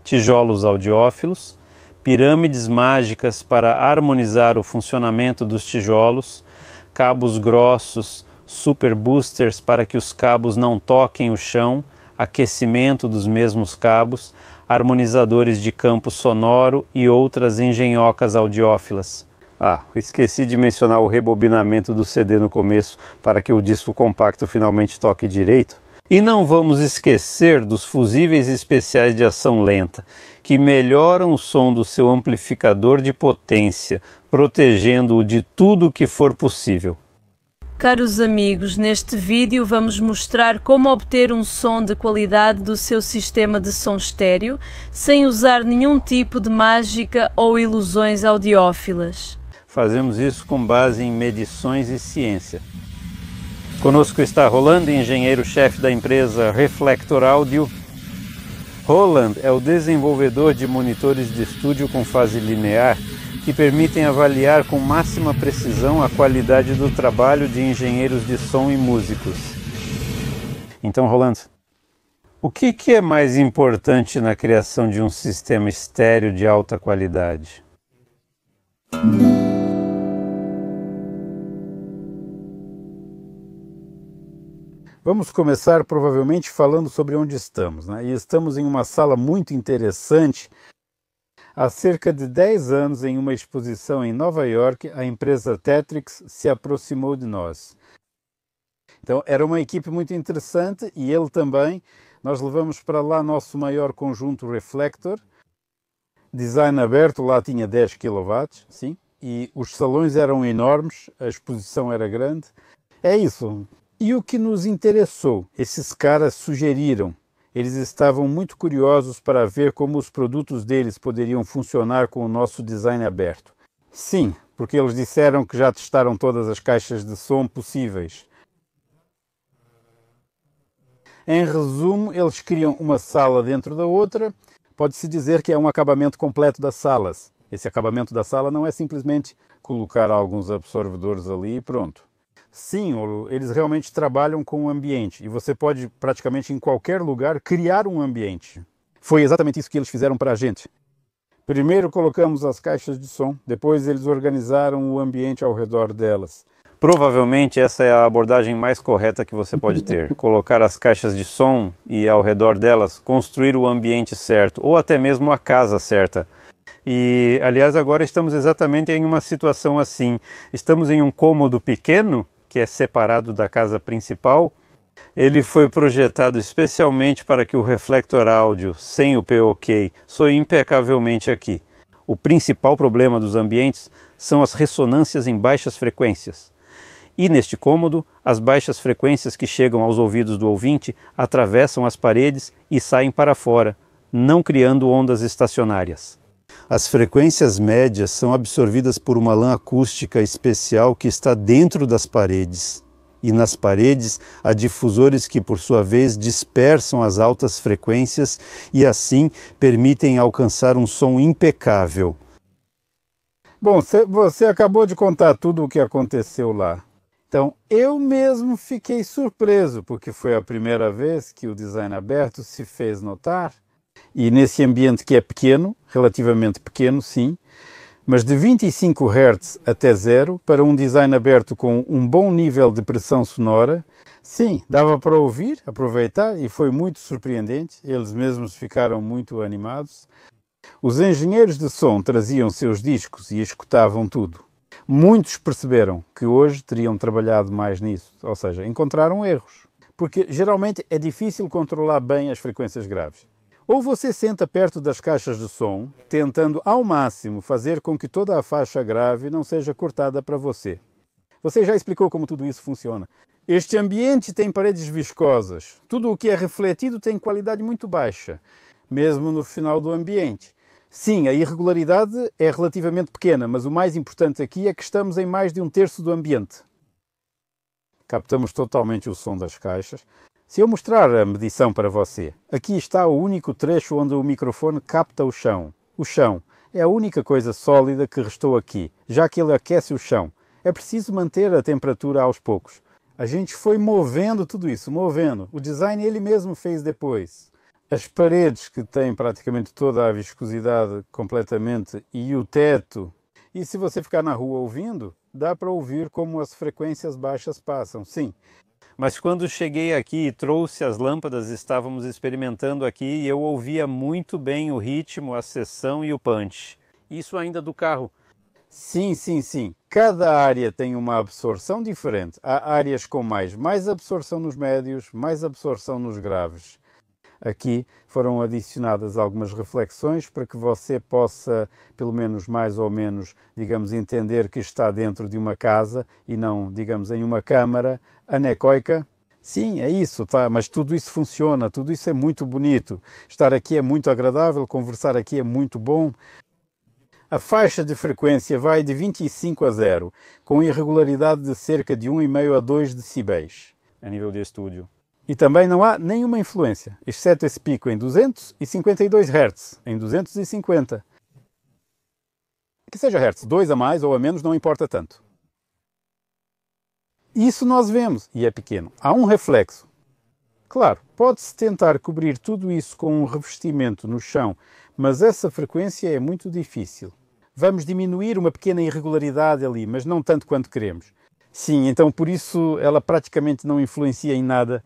tijolos audiófilos, pirâmides mágicas para harmonizar o funcionamento dos tijolos, cabos grossos, super boosters para que os cabos não toquem o chão, aquecimento dos mesmos cabos, harmonizadores de campo sonoro e outras engenhocas audiófilas. Esqueci de mencionar o rebobinamento do CD no começo para que o disco compacto finalmente toque direito. E não vamos esquecer dos fusíveis especiais de ação lenta, que melhoram o som do seu amplificador de potência, protegendo-o de tudo o que for possível. Caros amigos, neste vídeo vamos mostrar como obter um som de qualidade do seu sistema de som estéreo, sem usar nenhum tipo de mágica ou ilusões audiófilas. Fazemos isso com base em medições e ciência. Conosco está Roland, engenheiro-chefe da empresa Reflector Audio. Roland é o desenvolvedor de monitores de estúdio com fase linear que permitem avaliar com máxima precisão a qualidade do trabalho de engenheiros de som e músicos. Então, Roland, o que é mais importante na criação de um sistema estéreo de alta qualidade? Vamos começar provavelmente falando sobre onde estamos, né? E estamos em uma sala muito interessante. Há cerca de 10 anos, em uma exposição em Nova York, a empresa Tetrix se aproximou de nós. Então era uma equipe muito interessante e ele também. Nós levamos para lá nosso maior conjunto Reflector, design aberto, lá tinha 10 kW, sim, e os salões eram enormes, a exposição era grande. É isso. E o que nos interessou? Esses caras sugeriram. Eles estavam muito curiosos para ver como os produtos deles poderiam funcionar com o nosso design aberto. Sim, porque eles disseram que já testaram todas as caixas de som possíveis. Em resumo, eles criam uma sala dentro da outra. Pode-se dizer que é um acabamento completo das salas. Esse acabamento da sala não é simplesmente colocar alguns absorvedores ali e pronto. Sim, eles realmente trabalham com o ambiente e você pode praticamente em qualquer lugar criar um ambiente. Foi exatamente isso que eles fizeram para a gente. Primeiro colocamos as caixas de som, depois eles organizaram o ambiente ao redor delas. Provavelmente essa é a abordagem mais correta que você pode ter. Colocar as caixas de som e ao redor delas construir o ambiente certo, ou até mesmo a casa certa. E, aliás, agora estamos exatamente em uma situação assim. Estamos em um cômodo pequeno, que é separado da casa principal. Ele foi projetado especialmente para que o Reflector Audio, sem o POK, soe impecavelmente aqui. O principal problema dos ambientes são as ressonâncias em baixas frequências. E neste cômodo, as baixas frequências que chegam aos ouvidos do ouvinte atravessam as paredes e saem para fora, não criando ondas estacionárias. As frequências médias são absorvidas por uma lã acústica especial que está dentro das paredes. E nas paredes há difusores que, por sua vez, dispersam as altas frequências e assim permitem alcançar um som impecável. Bom, você acabou de contar tudo o que aconteceu lá. Então, eu mesmo fiquei surpreso, porque foi a primeira vez que o design aberto se fez notar. E nesse ambiente que é pequeno, relativamente pequeno, sim, mas de 25 Hz até 0, para um design aberto com um bom nível de pressão sonora, sim, dava para ouvir, aproveitar, e foi muito surpreendente, eles mesmos ficaram muito animados. Os engenheiros de som traziam seus discos e escutavam tudo. Muitos perceberam que hoje teriam trabalhado mais nisso, ou seja, encontraram erros, porque geralmente é difícil controlar bem as frequências graves. Ou você senta perto das caixas de som, tentando ao máximo fazer com que toda a faixa grave não seja cortada para você. Você já explicou como tudo isso funciona. Este ambiente tem paredes viscosas. Tudo o que é refletido tem qualidade muito baixa, mesmo no final do ambiente. Sim, a irregularidade é relativamente pequena, mas o mais importante aqui é que estamos em mais de 1/3 do ambiente. Captamos totalmente o som das caixas. Se eu mostrar a medição para você, aqui está o único trecho onde o microfone capta o chão. O chão é a única coisa sólida que restou aqui, já que ele aquece o chão. É preciso manter a temperatura aos poucos. A gente foi movendo tudo isso, movendo. O design ele mesmo fez depois. As paredes, que têm praticamente toda a viscosidade completamente, e o teto. E se você ficar na rua ouvindo, dá para ouvir como as frequências baixas passam, sim. Mas quando cheguei aqui e trouxe as lâmpadas, estávamos experimentando aqui e eu ouvia muito bem o ritmo, a sessão e o punch. Isso ainda do carro. Sim, sim, sim. Cada área tem uma absorção diferente. Há áreas com mais absorção nos médios, mais absorção nos graves. Aqui foram adicionadas algumas reflexões para que você possa, pelo menos mais ou menos, digamos, entender que está dentro de uma casa e não, digamos, em uma câmara anecoica. Sim, é isso, tá? Mas tudo isso funciona, tudo isso é muito bonito. Estar aqui é muito agradável, conversar aqui é muito bom. A faixa de frequência vai de 25 a 0, com irregularidade de cerca de 1,5 a 2 decibéis a nível de estúdio. E também não há nenhuma influência, exceto esse pico em 252 Hz, em 250. Que seja Hz, 2 a mais ou a menos, não importa tanto. Isso nós vemos, e é pequeno. Há um reflexo. Claro, pode-se tentar cobrir tudo isso com um revestimento no chão, mas essa frequência é muito difícil. Vamos diminuir uma pequena irregularidade ali, mas não tanto quanto queremos. Sim, então por isso ela praticamente não influencia em nada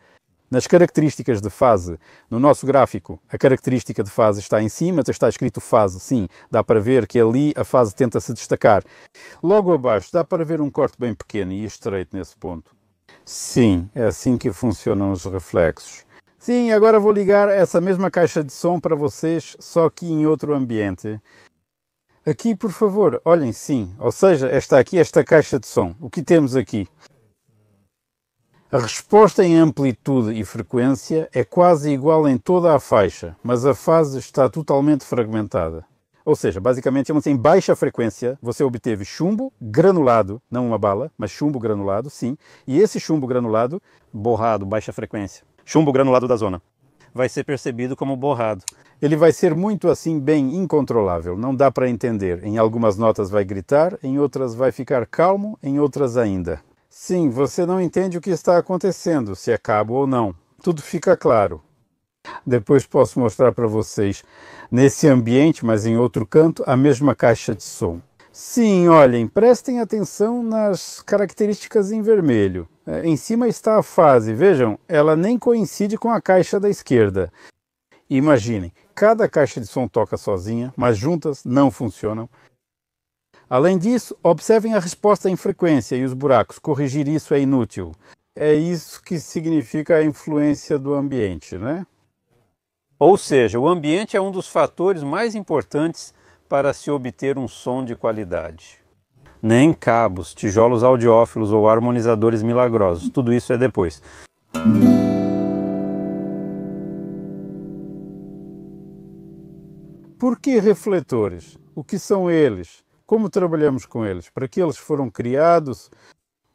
nas características de fase. No nosso gráfico, a característica de fase está em cima, está escrito fase, sim, dá para ver que ali a fase tenta se destacar. Logo abaixo dá para ver um corte bem pequeno e estreito nesse ponto. Sim, é assim que funcionam os reflexos. Sim, agora vou ligar essa mesma caixa de som para vocês, só que em outro ambiente. Aqui, por favor, olhem, sim, ou seja, esta caixa de som. O que temos aqui? A resposta em amplitude e frequência é quase igual em toda a faixa, mas a fase está totalmente fragmentada. Ou seja, basicamente, em baixa frequência, você obteve chumbo granulado, não uma bala, mas chumbo granulado, sim. E esse chumbo granulado, borrado, baixa frequência, chumbo granulado da zona, vai ser percebido como borrado. Ele vai ser muito assim, bem incontrolável, não dá para entender. Em algumas notas vai gritar, em outras vai ficar calmo, em outras ainda. Sim, você não entende o que está acontecendo, se é cabo ou não. Tudo fica claro. Depois posso mostrar para vocês, nesse ambiente, mas em outro canto, a mesma caixa de som. Sim, olhem, prestem atenção nas características em vermelho. Em cima está a fase, vejam, ela nem coincide com a caixa da esquerda. Imaginem, cada caixa de som toca sozinha, mas juntas não funcionam. Além disso, observem a resposta em frequência e os buracos. Corrigir isso é inútil. É isso que significa a influência do ambiente, né? Ou seja, o ambiente é um dos fatores mais importantes para se obter um som de qualidade. Nem cabos, tijolos audiófilos ou harmonizadores milagrosos. Tudo isso é depois. Por que refletores? O que são eles? Como trabalhamos com eles? Para que eles foram criados?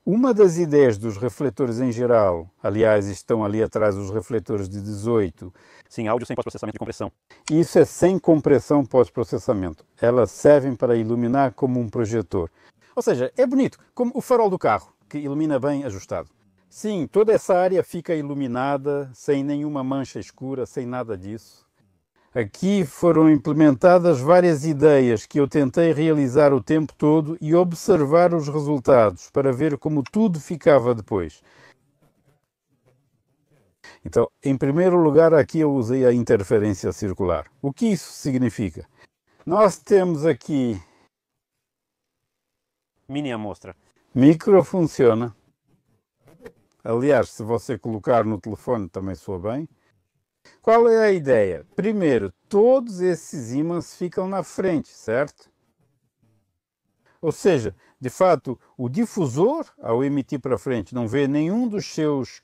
Uma das ideias dos refletores em geral, aliás, estão ali atrás os refletores de 18. Sim, áudio sem pós-processamento e compressão. Isso é sem compressão pós-processamento. Elas servem para iluminar como um projetor. Ou seja, é bonito, como o farol do carro, que ilumina bem ajustado. Sim, toda essa área fica iluminada, sem nenhuma mancha escura, sem nada disso. Aqui foram implementadas várias ideias que eu tentei realizar o tempo todo e observar os resultados para ver como tudo ficava depois. Então, em primeiro lugar, aqui eu usei a interferência circular. O que isso significa? Nós temos aqui... Mini amostra. Micro funciona. Aliás, se você colocar no telefone também soa bem. Qual é a ideia? Primeiro, todos esses ímãs ficam na frente, certo? Ou seja, de fato, o difusor, ao emitir para frente, não vê nenhum dos seus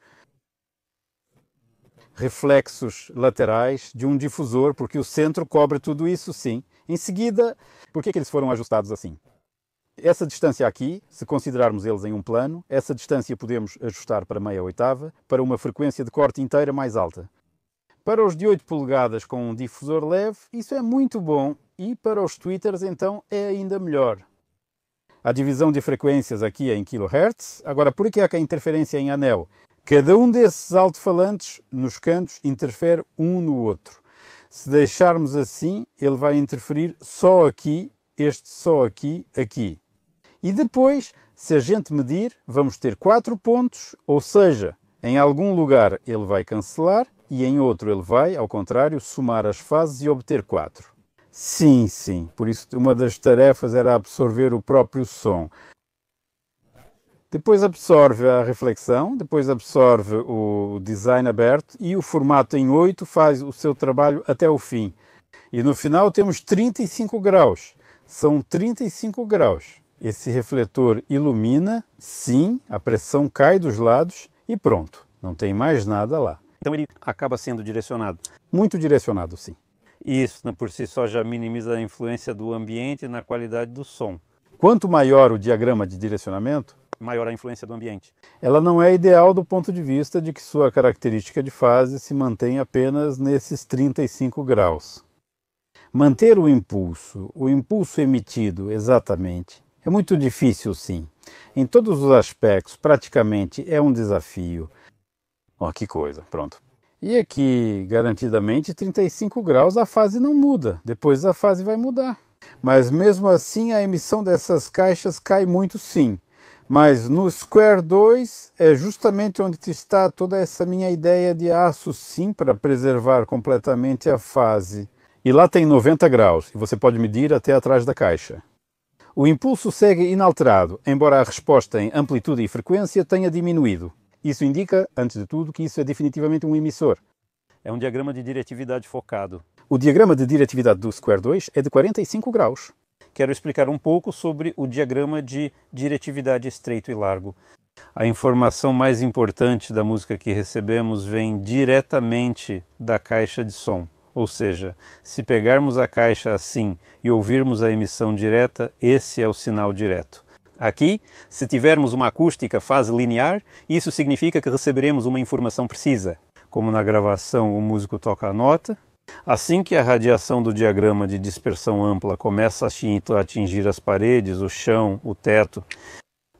reflexos laterais de um difusor, porque o centro cobre tudo isso, sim. Em seguida, por que eles foram ajustados assim? Essa distância aqui, se considerarmos eles em um plano, essa distância podemos ajustar para meia oitava, para uma frequência de corte inteira mais alta. Para os de 8 polegadas com um difusor leve, isso é muito bom, e para os tweeters então é ainda melhor. A divisão de frequências aqui é em kHz. Agora, por que é que a interferência é em anel? Cada um desses alto-falantes nos cantos interfere um no outro. Se deixarmos assim, ele vai interferir só aqui, este só aqui, aqui. E depois, se a gente medir, vamos ter 4 pontos, ou seja, em algum lugar ele vai cancelar e em outro ele vai, ao contrário, somar as fases e obter 4. Sim, sim, por isso uma das tarefas era absorver o próprio som. Depois absorve a reflexão, depois absorve o design aberto e o formato em 8 faz o seu trabalho até o fim. E no final temos 35 graus. São 35 graus. Esse refletor ilumina, sim, a pressão cai dos lados e pronto, não tem mais nada lá. Então ele acaba sendo direcionado. Muito direcionado, sim. Isso, por si só, já minimiza a influência do ambiente na qualidade do som. Quanto maior o diagrama de direcionamento, maior a influência do ambiente. Ela não é ideal do ponto de vista de que sua característica de fase se mantém apenas nesses 35 graus. Manter o impulso emitido exatamente, é muito difícil, sim. Em todos os aspectos, praticamente, é um desafio. Ó, que coisa, pronto. E aqui, garantidamente, 35 graus, a fase não muda. Depois a fase vai mudar. Mas mesmo assim, a emissão dessas caixas cai muito, sim. Mas no Square 2 é justamente onde está toda essa minha ideia de aço, sim, para preservar completamente a fase. E lá tem 90 graus, e você pode medir até atrás da caixa. O impulso segue inalterado, embora a resposta em amplitude e frequência tenha diminuído. Isso indica, antes de tudo, que isso é definitivamente um emissor. É um diagrama de diretividade focado. O diagrama de diretividade do Square 2 é de 45 graus. Quero explicar um pouco sobre o diagrama de diretividade estreito e largo. A informação mais importante da música que recebemos vem diretamente da caixa de som. Ou seja, se pegarmos a caixa assim e ouvirmos a emissão direta, esse é o sinal direto. Aqui, se tivermos uma acústica fase linear, isso significa que receberemos uma informação precisa. Como na gravação o músico toca a nota, assim que a radiação do diagrama de dispersão ampla começa a atingir as paredes, o chão, o teto,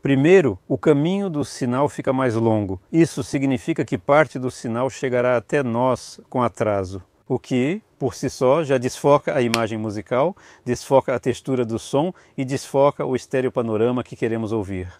primeiro, o caminho do sinal fica mais longo. Isso significa que parte do sinal chegará até nós com atraso, o que, por si só, já desfoca a imagem musical, desfoca a textura do som e desfoca o estereopanorama que queremos ouvir.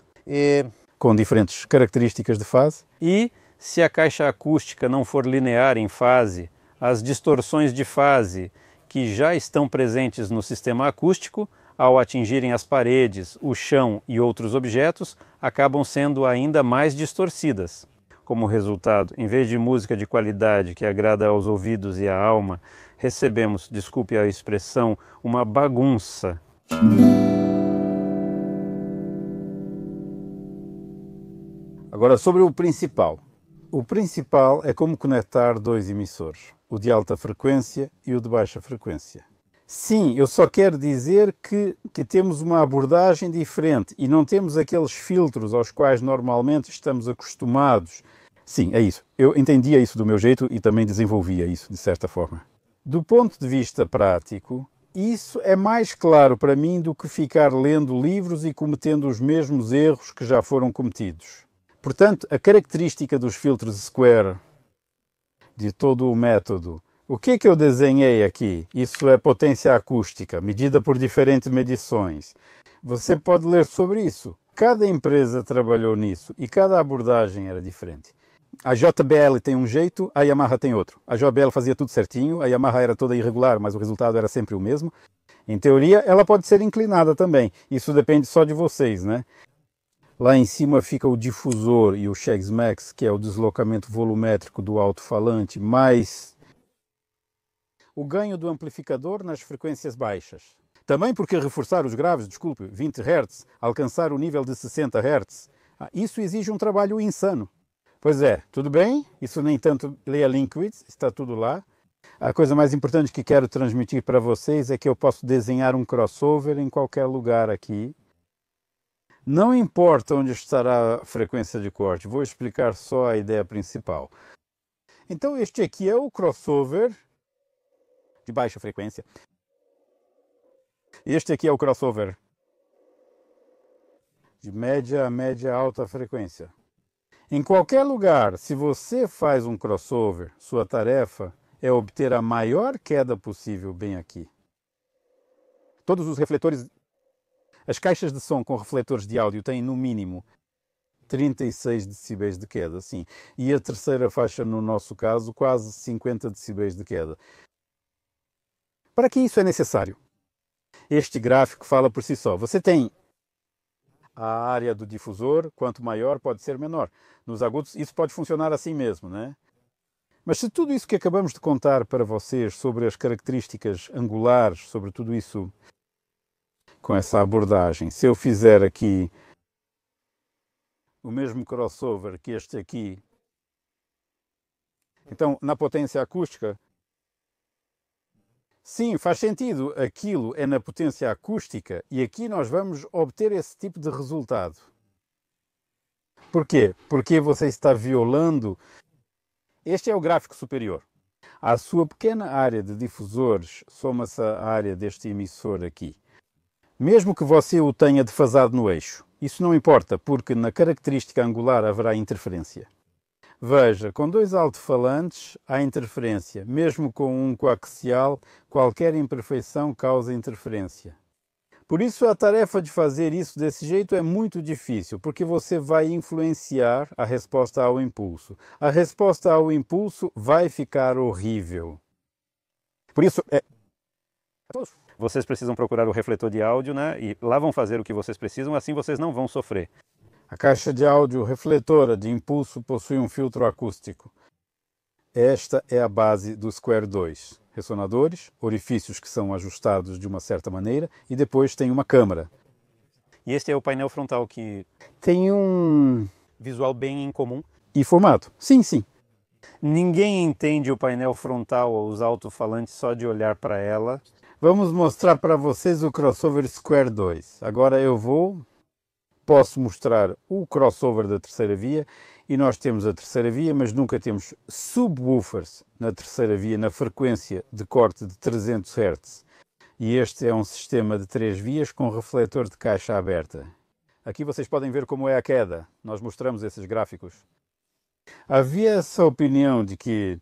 Com diferentes características de fase. E, se a caixa acústica não for linear em fase, as distorções de fase que já estão presentes no sistema acústico, ao atingirem as paredes, o chão e outros objetos, acabam sendo ainda mais distorcidas. Como resultado, em vez de música de qualidade que agrada aos ouvidos e à alma, recebemos, desculpe a expressão, uma bagunça. Agora, sobre o principal. O principal é como conectar dois emissores, o de alta frequência e o de baixa frequência. Sim, eu só quero dizer que temos uma abordagem diferente e não temos aqueles filtros aos quais normalmente estamos acostumados. Sim, é isso. Eu entendia isso do meu jeito e também desenvolvia isso, de certa forma. Do ponto de vista prático, isso é mais claro para mim do que ficar lendo livros e cometendo os mesmos erros que já foram cometidos. Portanto, a característica dos filtros Square, de todo o método, o que eu desenhei aqui? Isso é potência acústica, medida por diferentes medições. Você pode ler sobre isso. Cada empresa trabalhou nisso e cada abordagem era diferente. A JBL tem um jeito, a Yamaha tem outro. A JBL fazia tudo certinho, a Yamaha era toda irregular, mas o resultado era sempre o mesmo. Em teoria, ela pode ser inclinada também. Isso depende só de vocês, né? Lá em cima fica o difusor e o Shags Max, que é o deslocamento volumétrico do alto-falante, mais o ganho do amplificador nas frequências baixas. Também porque reforçar os graves, 20 Hz, alcançar o nível de 60 Hz, isso exige um trabalho insano. Pois é, tudo bem, isso nem tanto leia Liquids, está tudo lá. A coisa mais importante que quero transmitir para vocês é que eu posso desenhar um crossover em qualquer lugar aqui. Não importa onde estará a frequência de corte, vou explicar só a ideia principal. Então este aqui é o crossover de baixa frequência. Este aqui é o crossover de média a média alta frequência. Em qualquer lugar, se você faz um crossover, sua tarefa é obter a maior queda possível bem aqui. Todos os refletores, as caixas de som com refletores de áudio têm no mínimo 36 decibéis de queda, sim. E a terceira faixa, no nosso caso, quase 50 decibéis de queda. Para que isso é necessário? Este gráfico fala por si só. Você tem a área do difusor, quanto maior pode ser menor. Nos agudos isso pode funcionar assim mesmo, né? Mas se tudo isso que acabamos de contar para vocês sobre as características angulares, sobre tudo isso com essa abordagem, se eu fizer aqui o mesmo crossover que este aqui, então na potência acústica, sim, faz sentido, aquilo é na potência acústica e aqui nós vamos obter esse tipo de resultado. Por quê? Porque você está violando. Este é o gráfico superior. À sua pequena área de difusores soma-se a área deste emissor aqui. Mesmo que você o tenha defasado no eixo, isso não importa, porque na característica angular haverá interferência. Veja, com dois alto-falantes há interferência. Mesmo com um coaxial, qualquer imperfeição causa interferência. Por isso a tarefa de fazer isso desse jeito é muito difícil, porque você vai influenciar a resposta ao impulso. A resposta ao impulso vai ficar horrível. Por isso Vocês precisam procurar o refletor de áudio, né? E lá vão fazer o que vocês precisam, assim vocês não vão sofrer. A caixa de áudio refletora de impulso possui um filtro acústico. Esta é a base do Square 2. Ressonadores, orifícios que são ajustados de uma certa maneira e depois tem uma câmara. E este é o painel frontal que tem um visual bem incomum. E formato. Sim, sim. Ninguém entende o painel frontal ou os alto-falantes só de olhar para ela. Vamos mostrar para vocês o crossover Square 2. Agora posso mostrar o crossover da terceira via e nós temos a terceira via, mas nunca temos subwoofers na terceira via na frequência de corte de 300 Hz. E este é um sistema de 3 vias com refletor de caixa aberta. Aqui vocês podem ver como é a queda. Nós mostramos esses gráficos. Havia essa opinião de que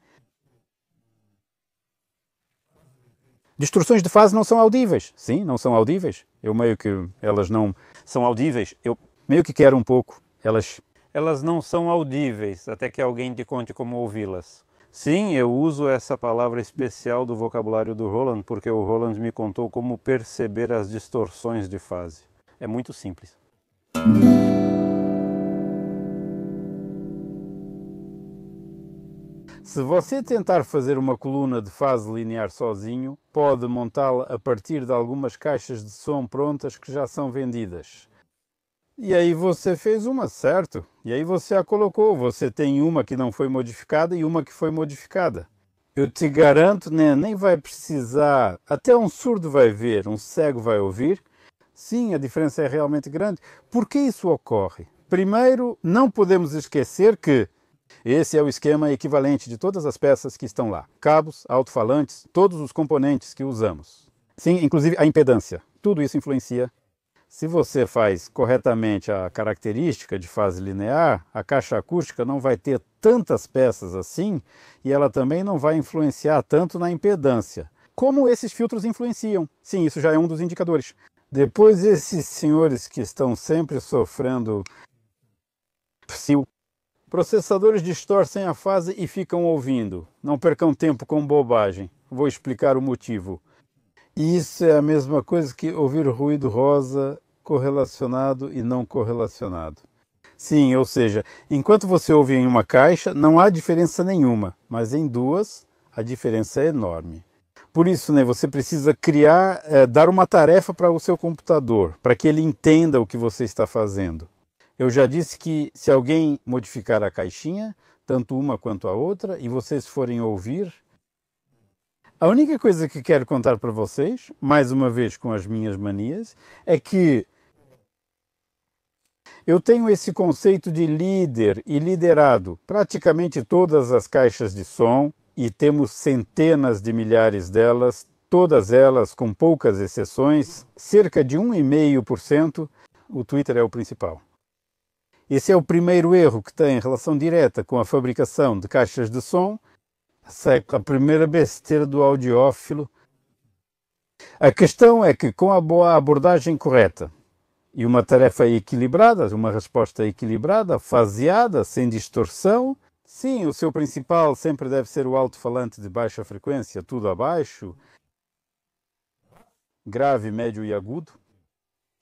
distorções de fase não são audíveis. Sim, não são audíveis. Elas não são audíveis. Eu meio que quero um pouco. Elas não são audíveis, até que alguém te conte como ouvi-las. Sim, eu uso essa palavra especial do vocabulário do Roland, porque o Roland me contou como perceber as distorções de fase. É muito simples. Se você tentar fazer uma coluna de fase linear sozinho, pode montá-la a partir de algumas caixas de som prontas que já são vendidas. E aí você fez uma, certo? E aí você a colocou. Você tem uma que não foi modificada e uma que foi modificada. Eu te garanto, né, nem vai precisar. Até um surdo vai ver, um cego vai ouvir. Sim, a diferença é realmente grande. Por que isso ocorre? Primeiro, não podemos esquecer que esse é o esquema equivalente de todas as peças que estão lá. Cabos, alto-falantes, todos os componentes que usamos. Sim, inclusive a impedância. Tudo isso influencia. Se você faz corretamente a característica de fase linear, a caixa acústica não vai ter tantas peças assim e ela também não vai influenciar tanto na impedância. Como esses filtros influenciam? Sim, isso já é um dos indicadores. Depois, esses senhores que estão sempre sofrendo psil, processadores distorcem a fase e ficam ouvindo. Não percam tempo com bobagem. Vou explicar o motivo. Isso é a mesma coisa que ouvir ruído rosa correlacionado e não correlacionado. Sim, ou seja, enquanto você ouve em uma caixa, não há diferença nenhuma, mas em duas, a diferença é enorme. Por isso, né, você precisa dar uma tarefa para o seu computador, para que ele entenda o que você está fazendo. Eu já disse que se alguém modificar a caixinha, tanto uma quanto a outra, e vocês forem ouvir, a única coisa que quero contar para vocês, mais uma vez com as minhas manias, é que eu tenho esse conceito de líder e liderado. Praticamente todas as caixas de som, e temos centenas de milhares delas, todas elas com poucas exceções, cerca de 1,5%, o Twitter é o principal. Esse é o primeiro erro que tem relação direta com a fabricação de caixas de som. A primeira besteira do audiófilo. A questão é que com a boa abordagem correta e uma tarefa equilibrada, uma resposta equilibrada, faseada, sem distorção, sim, o seu principal sempre deve ser o alto-falante de baixa frequência, tudo abaixo, grave, médio e agudo.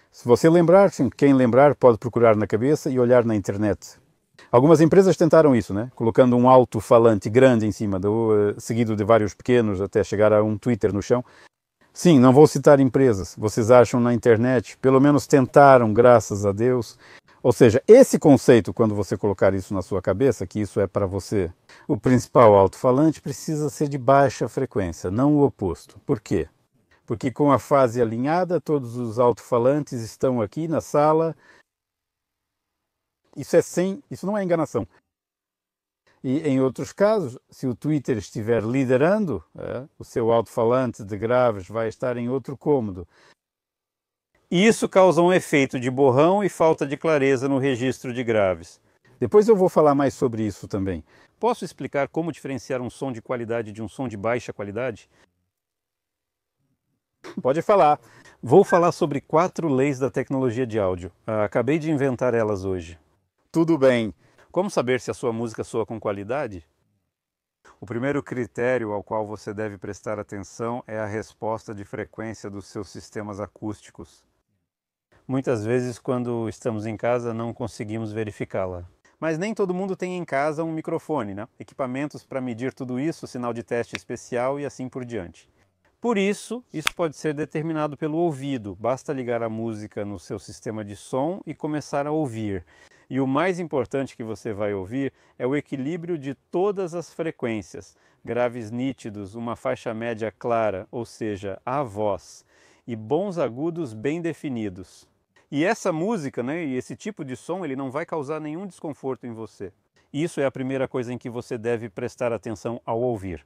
Se você lembrar, sim, quem lembrar pode procurar na cabeça e olhar na internet. Algumas empresas tentaram isso, né? Colocando um alto-falante grande em cima, seguido de vários pequenos até chegar a um Twitter no chão. Sim, não vou citar empresas, vocês acham na internet, pelo menos tentaram, graças a Deus. Ou seja, esse conceito, quando você colocar isso na sua cabeça, que isso é para você, o principal alto-falante precisa ser de baixa frequência, não o oposto. Por quê? Porque com a fase alinhada, todos os alto-falantes estão aqui na sala. Isso não é enganação. E em outros casos, se o Twitter estiver liderando, o seu alto-falante de graves vai estar em outro cômodo. E isso causa um efeito de borrão e falta de clareza no registro de graves. Depois eu vou falar mais sobre isso também. Posso explicar como diferenciar um som de qualidade de um som de baixa qualidade? Pode falar. Vou falar sobre 4 leis da tecnologia de áudio. Acabei de inventar elas hoje. Tudo bem. Como saber se a sua música soa com qualidade? O primeiro critério ao qual você deve prestar atenção é a resposta de frequência dos seus sistemas acústicos. Muitas vezes, quando estamos em casa, não conseguimos verificá-la. Mas nem todo mundo tem em casa um microfone, né? Equipamentos para medir tudo isso, sinal de teste especial e assim por diante. Por isso pode ser determinado pelo ouvido. Basta ligar a música no seu sistema de som e começar a ouvir. E o mais importante que você vai ouvir é o equilíbrio de todas as frequências, graves nítidos, uma faixa média clara, ou seja, a voz, e bons agudos bem definidos. E essa música, né, e esse tipo de som, ele não vai causar nenhum desconforto em você. Isso é a primeira coisa em que você deve prestar atenção ao ouvir.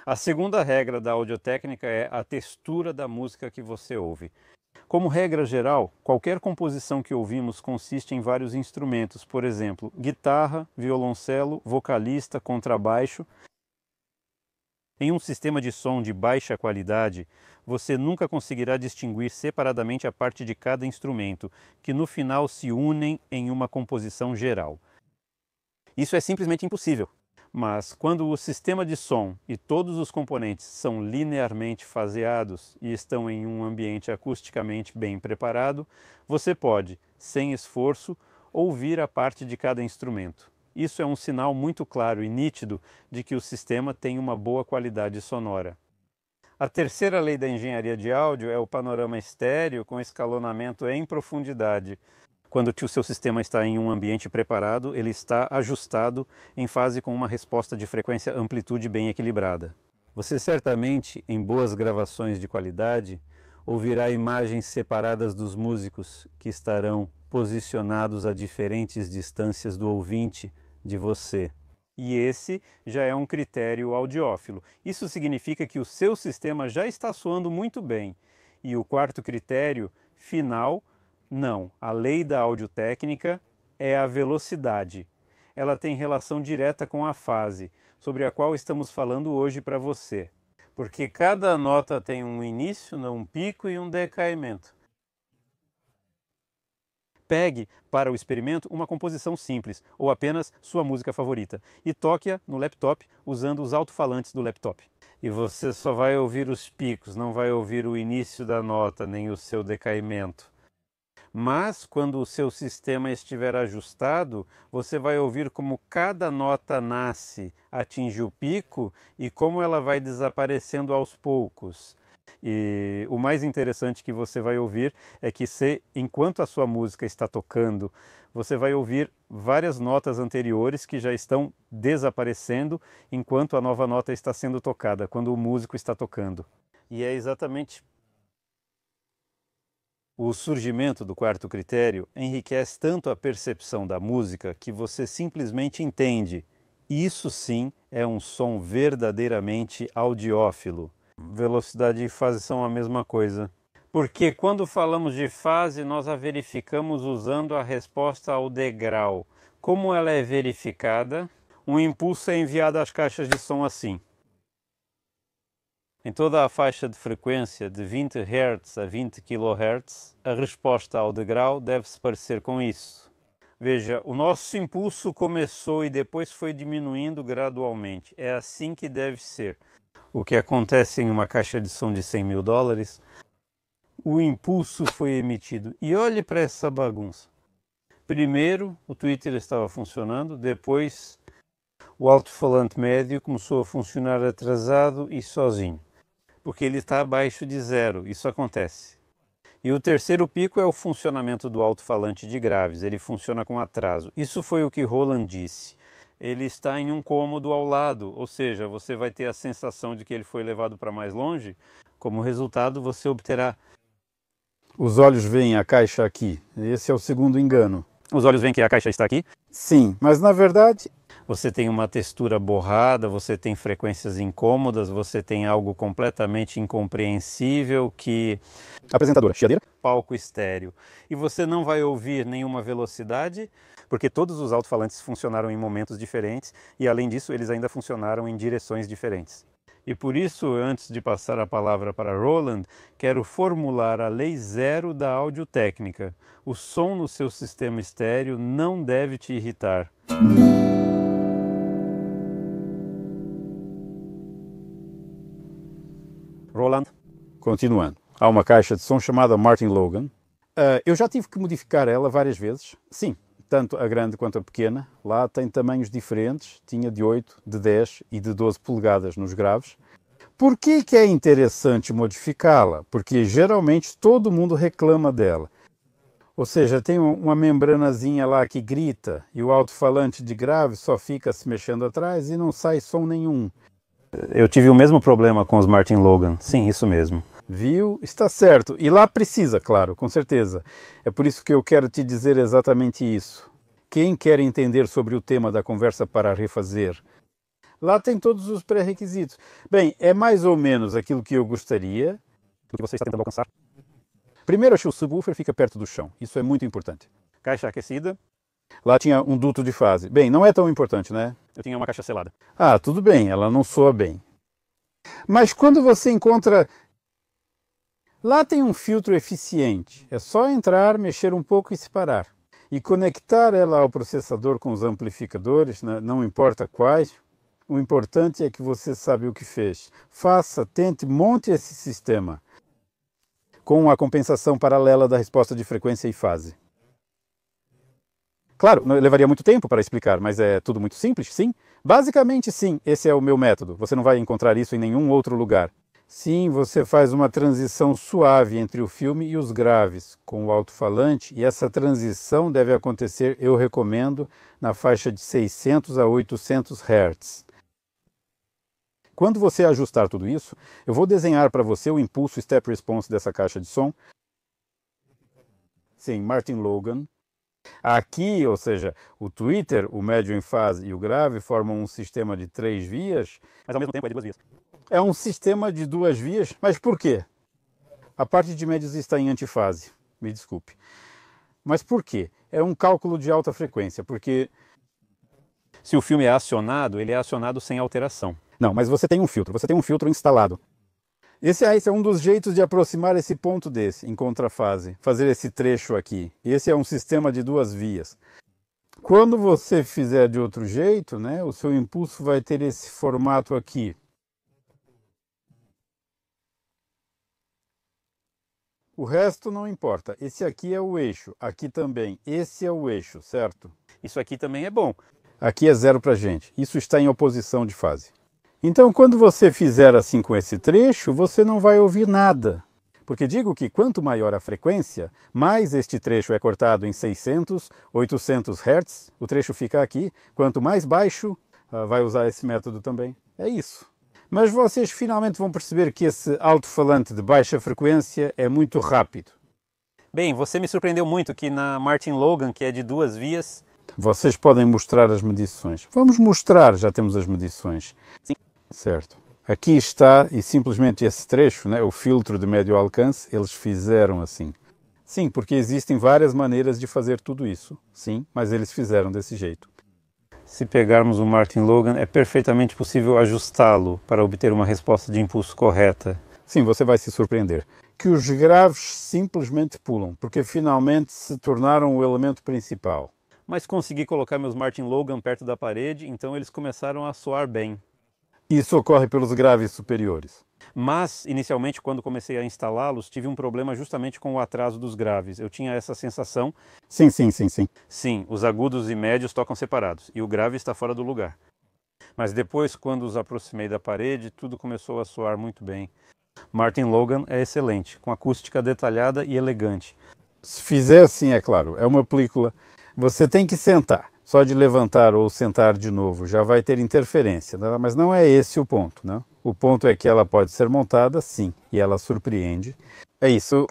A segunda regra da audiotécnica é a textura da música que você ouve. Como regra geral, qualquer composição que ouvimos consiste em vários instrumentos, por exemplo, guitarra, violoncelo, vocalista, contrabaixo. Em um sistema de som de baixa qualidade, você nunca conseguirá distinguir separadamente a parte de cada instrumento, que no final se unem em uma composição geral. Isso é simplesmente impossível. Mas quando o sistema de som e todos os componentes são linearmente faseados e estão em um ambiente acusticamente bem preparado, você pode, sem esforço, ouvir a parte de cada instrumento. Isso é um sinal muito claro e nítido de que o sistema tem uma boa qualidade sonora. A terceira lei da engenharia de áudio é o panorama estéreo com escalonamento em profundidade. Quando o seu sistema está em um ambiente preparado, ele está ajustado em fase com uma resposta de frequência amplitude bem equilibrada. Você certamente, em boas gravações de qualidade, ouvirá imagens separadas dos músicos que estarão posicionados a diferentes distâncias do ouvinte, de você. E esse já é um critério audiófilo. Isso significa que o seu sistema já está soando muito bem. E o quarto critério, final, não, a lei da audiotécnica é a velocidade. Ela tem relação direta com a fase, sobre a qual estamos falando hoje para você. Porque cada nota tem um início, um pico e um decaimento. Pegue para o experimento uma composição simples, ou apenas sua música favorita, e toque-a no laptop usando os alto-falantes do laptop. E você só vai ouvir os picos, não vai ouvir o início da nota, nem o seu decaimento. Mas, quando o seu sistema estiver ajustado, você vai ouvir como cada nota nasce, atinge o pico e como ela vai desaparecendo aos poucos. E o mais interessante que você vai ouvir é que enquanto a sua música está tocando, você vai ouvir várias notas anteriores que já estão desaparecendo enquanto a nova nota está sendo tocada, quando o músico está tocando. E é exatamente o surgimento do quarto critério enriquece tanto a percepção da música que você simplesmente entende. Isso sim é um som verdadeiramente audiófilo. Velocidade e fase são a mesma coisa. Porque quando falamos de fase, nós a verificamos usando a resposta ao degrau. Como ela é verificada? Um impulso é enviado às caixas de som assim. Em toda a faixa de frequência de 20 Hz a 20 kHz, a resposta ao degrau deve se parecer com isso. Veja, o nosso impulso começou e depois foi diminuindo gradualmente. É assim que deve ser. O que acontece em uma caixa de som de 100 mil dólares, o impulso foi emitido. E olhe para essa bagunça. Primeiro, o Twitter estava funcionando, depois o alto-falante médio começou a funcionar atrasado e sozinho, porque ele está abaixo de zero, isso acontece. E o terceiro pico é o funcionamento do alto-falante de graves, ele funciona com atraso. Isso foi o que Roland disse. Ele está em um cômodo ao lado, ou seja, você vai ter a sensação de que ele foi levado para mais longe. Como resultado, você obterá... Os olhos veem a caixa aqui. Esse é o segundo engano. Os olhos veem que a caixa está aqui? Sim, mas na verdade... Você tem uma textura borrada, você tem frequências incômodas, você tem algo completamente incompreensível que... Apresentadora, chiadeira? Palco estéreo. E você não vai ouvir nenhuma velocidade, porque todos os alto-falantes funcionaram em momentos diferentes e, além disso, eles ainda funcionaram em direções diferentes. E por isso, antes de passar a palavra para Roland, quero formular a lei zero da audiotécnica. O som no seu sistema estéreo não deve te irritar. Roland? Continuando. Há uma caixa de som chamada Martin Logan. Eu já tive que modificar ela várias vezes. Sim, tanto a grande quanto a pequena. Lá tem tamanhos diferentes. Tinha de 8, de 10 e de 12 polegadas nos graves. Por que é interessante modificá-la? Porque geralmente todo mundo reclama dela. Ou seja, tem uma membranazinha lá que grita e o alto-falante de grave só fica se mexendo atrás e não sai som nenhum. Eu tive o mesmo problema com os Martin Logan. Sim, isso mesmo. Viu? Está certo. E lá precisa, claro, com certeza. É por isso que eu quero te dizer exatamente isso. Quem quer entender sobre o tema da conversa para refazer? Lá tem todos os pré-requisitos. Bem, é mais ou menos aquilo que eu gostaria. O que você está tentando alcançar? Primeiro, acho que o subwoofer fica perto do chão. Isso é muito importante. Caixa aquecida. Lá tinha um duto de fase. Bem, não é tão importante, né? Eu tinha uma caixa selada. Ah, tudo bem, ela não soa bem. Mas quando você encontra... Lá tem um filtro eficiente. É só entrar, mexer um pouco e separar. E conectar ela ao processador com os amplificadores, né? Não importa quais. O importante é que você sabe o que fez. Faça, tente, monte esse sistema com a compensação paralela da resposta de frequência e fase. Claro, levaria muito tempo para explicar, mas é tudo muito simples, sim? Basicamente, sim, esse é o meu método. Você não vai encontrar isso em nenhum outro lugar. Sim, você faz uma transição suave entre o filme e os graves, com o alto-falante, e essa transição deve acontecer, eu recomendo, na faixa de 600 a 800 Hz. Quando você ajustar tudo isso, eu vou desenhar para você o impulso step response dessa caixa de som. Sim, Martin Logan. Aqui, ou seja, o Twitter, o médio em fase e o grave formam um sistema de 3 vias. Mas ao mesmo tempo é de 2 vias. É um sistema de 2 vias, mas por quê? A parte de médios está em antifase, me desculpe. Mas por quê? É um cálculo de alta frequência, porque... Se o filme é acionado, ele é acionado sem alteração. Não, mas você tem um filtro instalado. Esse é um dos jeitos de aproximar esse ponto desse, em contrafase, fazer esse trecho aqui. Esse é um sistema de 2 vias. Quando você fizer de outro jeito, né, o seu impulso vai ter esse formato aqui. O resto não importa. Esse aqui é o eixo, aqui também. Esse é o eixo, certo? Isso aqui também é bom. Aqui é 0 para a gente. Isso está em oposição de fase. Então, quando você fizer assim com esse trecho, você não vai ouvir nada. Porque digo que quanto maior a frequência, mais este trecho é cortado em 600, 800 Hz. O trecho fica aqui. Quanto mais baixo, vai usar esse método também. É isso. Mas vocês finalmente vão perceber que esse alto-falante de baixa frequência é muito rápido. Bem, você me surpreendeu muito que na Martin Logan, que é de 2 vias... Vocês podem mostrar as medições. Vamos mostrar, já temos as medições. Sim. Certo. Aqui está, e simplesmente esse trecho, né, o filtro de médio alcance, eles fizeram assim. Sim, porque existem várias maneiras de fazer tudo isso, sim, mas eles fizeram desse jeito. Se pegarmos o Martin Logan, é perfeitamente possível ajustá-lo para obter uma resposta de impulso correta. Sim, você vai se surpreender. Que os graves simplesmente pulam, porque finalmente se tornaram o elemento principal. Mas consegui colocar meus Martin Logan perto da parede, então eles começaram a soar bem. Isso ocorre pelos graves superiores. Mas, inicialmente, quando comecei a instalá-los, tive um problema justamente com o atraso dos graves. Eu tinha essa sensação... Sim. Sim, os agudos e médios tocam separados, e o grave está fora do lugar. Mas depois, quando os aproximei da parede, tudo começou a soar muito bem. Martin Logan é excelente, com acústica detalhada e elegante. Se fizer assim, é claro, é uma película... Você tem que sentar. Só de levantar ou sentar de novo já vai ter interferência, né? Mas não é esse o ponto, né? O ponto é que ela pode ser montada, sim, e ela surpreende. É isso.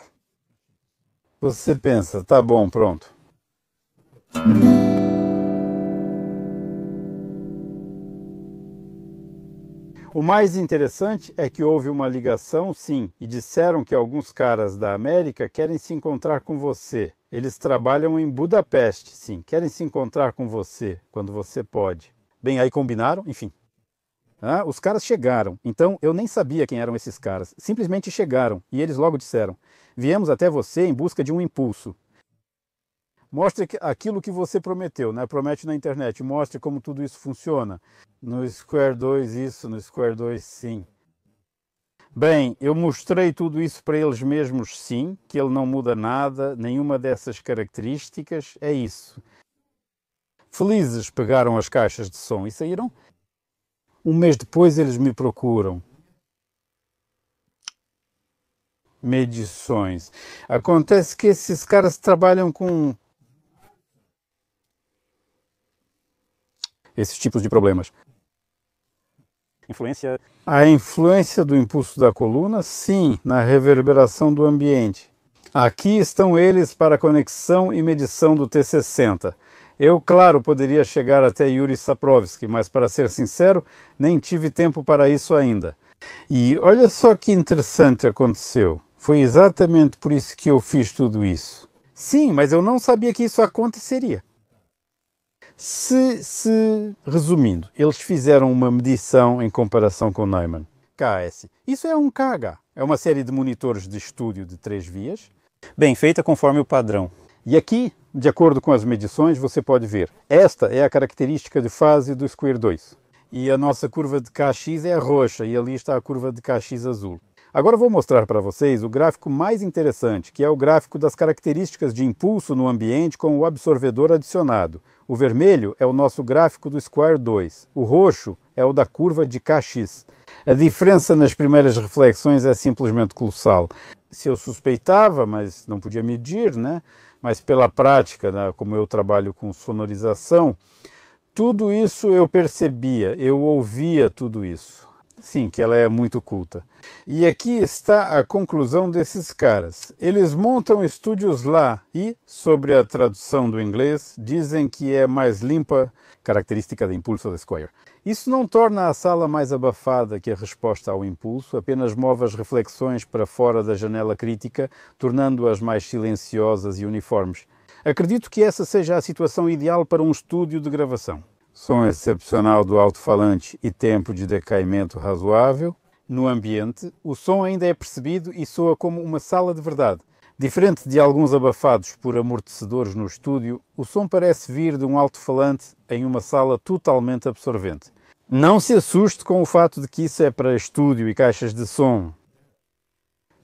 Você pensa, tá bom, pronto. O mais interessante é que houve uma ligação, sim, e disseram que alguns caras da América querem se encontrar com você. Eles trabalham em Budapeste, sim, querem se encontrar com você quando você pode. Bem, aí combinaram, enfim. Os caras chegaram, então eu nem sabia quem eram esses caras. Simplesmente chegaram e eles logo disseram: viemos até você em busca de um impulso. Mostre aquilo que você prometeu, né? Promete na internet, mostre como tudo isso funciona. No Square 2 isso, no Square 2 sim. Bem, eu mostrei tudo isso para eles mesmos, sim, que ele não muda nada, nenhuma dessas características, é isso. Felizes pegaram as caixas de som e saíram. Um mês depois eles me procuram. Medições. Acontece que esses caras trabalham com esses tipos de problemas. Influência... A influência do impulso da coluna, sim, na reverberação do ambiente. Aqui estão eles para conexão e medição do T60. Eu, claro, poderia chegar até Yuri Saprovsky, mas, para ser sincero, nem tive tempo para isso ainda. E olha só que interessante aconteceu. Foi exatamente por isso que eu fiz tudo isso. Sim, mas eu não sabia que isso aconteceria. Resumindo, eles fizeram uma medição em comparação com Neumann. KS. Isso é um KH. É uma série de monitores de estúdio de 3 vias. Bem, feita conforme o padrão. E aqui, de acordo com as medições, você pode ver. Esta é a característica de fase do Square 2. E a nossa curva de KX é roxa e ali está a curva de KX azul. Agora vou mostrar para vocês o gráfico mais interessante, que é o gráfico das características de impulso no ambiente com o absorvedor adicionado. O vermelho é o nosso gráfico do Square 2. O roxo é o da curva de KX. A diferença nas primeiras reflexões é simplesmente colossal. Se eu suspeitava, mas não podia medir, né? Mas pela prática, né, como eu trabalho com sonorização, tudo isso eu percebia, eu ouvia tudo isso. Sim, que ela é muito culta. E aqui está a conclusão desses caras. Eles montam estúdios lá e, sobre a tradução do inglês, dizem que é mais limpa, característica de impulso da Square. Isso não torna a sala mais abafada que a resposta ao impulso, apenas move as reflexões para fora da janela crítica, tornando-as mais silenciosas e uniformes. Acredito que essa seja a situação ideal para um estúdio de gravação. Som excepcional do alto-falante e tempo de decaimento razoável. No ambiente, o som ainda é percebido e soa como uma sala de verdade. Diferente de alguns abafados por amortecedores no estúdio, o som parece vir de um alto-falante em uma sala totalmente absorvente. Não se assuste com o fato de que isso é para estúdio e caixas de som.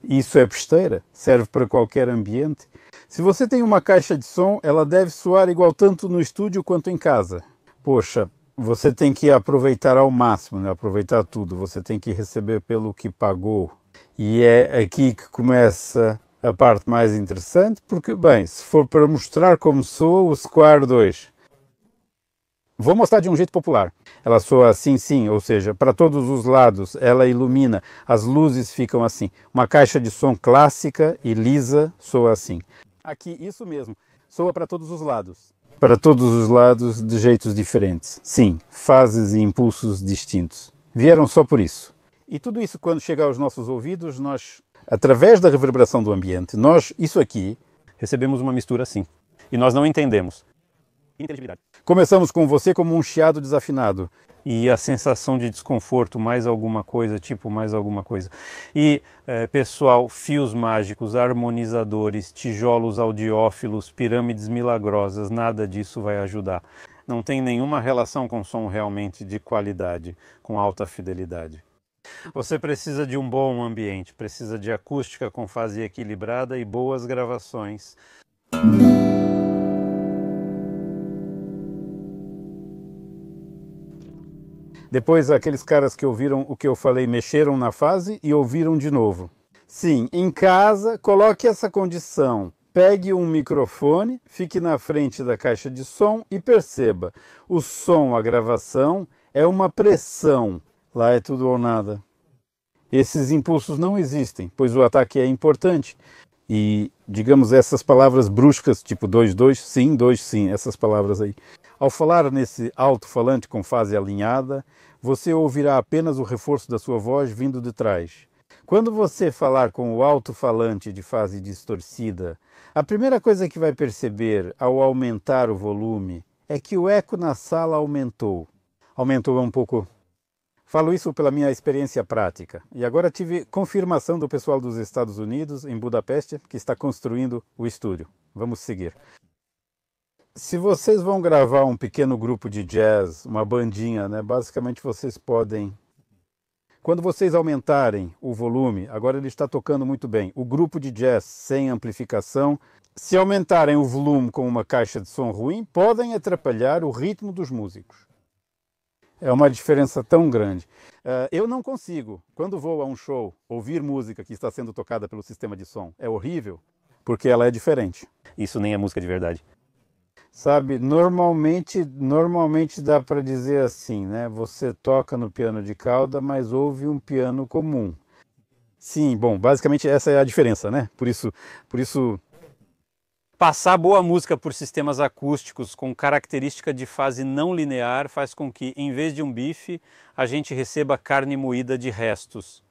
Isso é besteira, serve para qualquer ambiente. Se você tem uma caixa de som, ela deve soar igual tanto no estúdio quanto em casa. Poxa, você tem que aproveitar ao máximo, né? Aproveitar tudo, você tem que receber pelo que pagou. E é aqui que começa a parte mais interessante, porque, bem, se for para mostrar como soa o Square 2, vou mostrar de um jeito popular. Ela soa assim, sim, ou seja, para todos os lados, ela ilumina, as luzes ficam assim. Uma caixa de som clássica e lisa soa assim. Aqui, isso mesmo, soa para todos os lados. Para todos os lados, de jeitos diferentes. Sim, fases e impulsos distintos. Vieram só por isso. E tudo isso, quando chega aos nossos ouvidos, nós, através da reverberação do ambiente, isso aqui, recebemos uma mistura assim. E nós não entendemos. Inteligibilidade. Começamos com você como um chiado desafinado. E a sensação de desconforto, mais alguma coisa, tipo mais alguma coisa. E, pessoal, fios mágicos, harmonizadores, tijolos audiófilos, pirâmides milagrosas, nada disso vai ajudar. Não tem nenhuma relação com som realmente de qualidade, com alta fidelidade. Você precisa de um bom ambiente, precisa de acústica com fase equilibrada e boas gravações. Depois, aqueles caras que ouviram o que eu falei mexeram na fase e ouviram de novo. Sim, em casa, coloque essa condição. Pegue um microfone, fique na frente da caixa de som e perceba, o som, a gravação, é uma pressão. Lá é tudo ou nada. Esses impulsos não existem, pois o ataque é importante. E, digamos, essas palavras bruscas, tipo 2-2, sim, 2 sim, essas palavras aí. Ao falar nesse alto-falante com fase alinhada, você ouvirá apenas o reforço da sua voz vindo de trás. Quando você falar com o alto-falante de fase distorcida, a primeira coisa que vai perceber ao aumentar o volume é que o eco na sala aumentou. Aumentou um pouco. Falo isso pela minha experiência prática. E agora tive confirmação do pessoal dos Estados Unidos, em Budapeste, que está construindo o estúdio. Vamos seguir. Se vocês vão gravar um pequeno grupo de jazz, uma bandinha, né? Basicamente vocês podem... Quando vocês aumentarem o volume, agora ele está tocando muito bem, o grupo de jazz sem amplificação, se aumentarem o volume com uma caixa de som ruim, podem atrapalhar o ritmo dos músicos. É uma diferença tão grande. Eu não consigo, quando vou a um show, ouvir música que está sendo tocada pelo sistema de som. É horrível, porque ela é diferente. Isso nem é música de verdade. Sabe, normalmente dá para dizer assim, né? Você toca no piano de cauda, mas ouve um piano comum. Sim, bom, basicamente essa é a diferença, né? Por isso... Passar boa música por sistemas acústicos com característica de fase não linear faz com que, em vez de um bife, a gente receba carne moída de restos.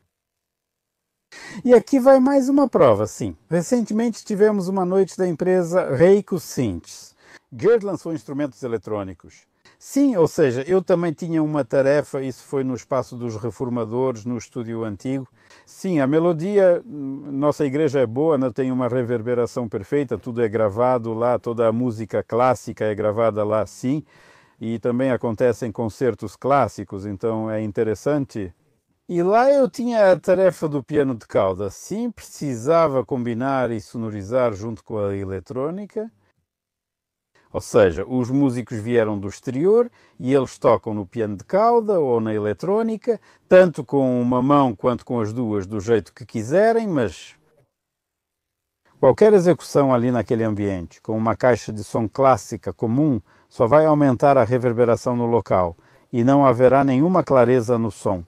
E aqui vai mais uma prova, sim. Recentemente tivemos uma noite da empresa Reiko Synths. Gerd lançou instrumentos eletrônicos. Sim, ou seja, eu também tinha uma tarefa, isso foi no espaço dos reformadores, no estúdio antigo. Sim, a melodia, nossa igreja é boa, né? Tem uma reverberação perfeita, tudo é gravado lá, toda a música clássica é gravada lá, sim. E também acontecem concertos clássicos, então é interessante. E lá eu tinha a tarefa do piano de cauda. Sim, precisava combinar e sonorizar junto com a eletrônica. Ou seja, os músicos vieram do exterior e eles tocam no piano de cauda ou na eletrónica, tanto com uma mão quanto com as duas, do jeito que quiserem, mas qualquer execução ali naquele ambiente, com uma caixa de som clássica comum, só vai aumentar a reverberação no local e não haverá nenhuma clareza no som.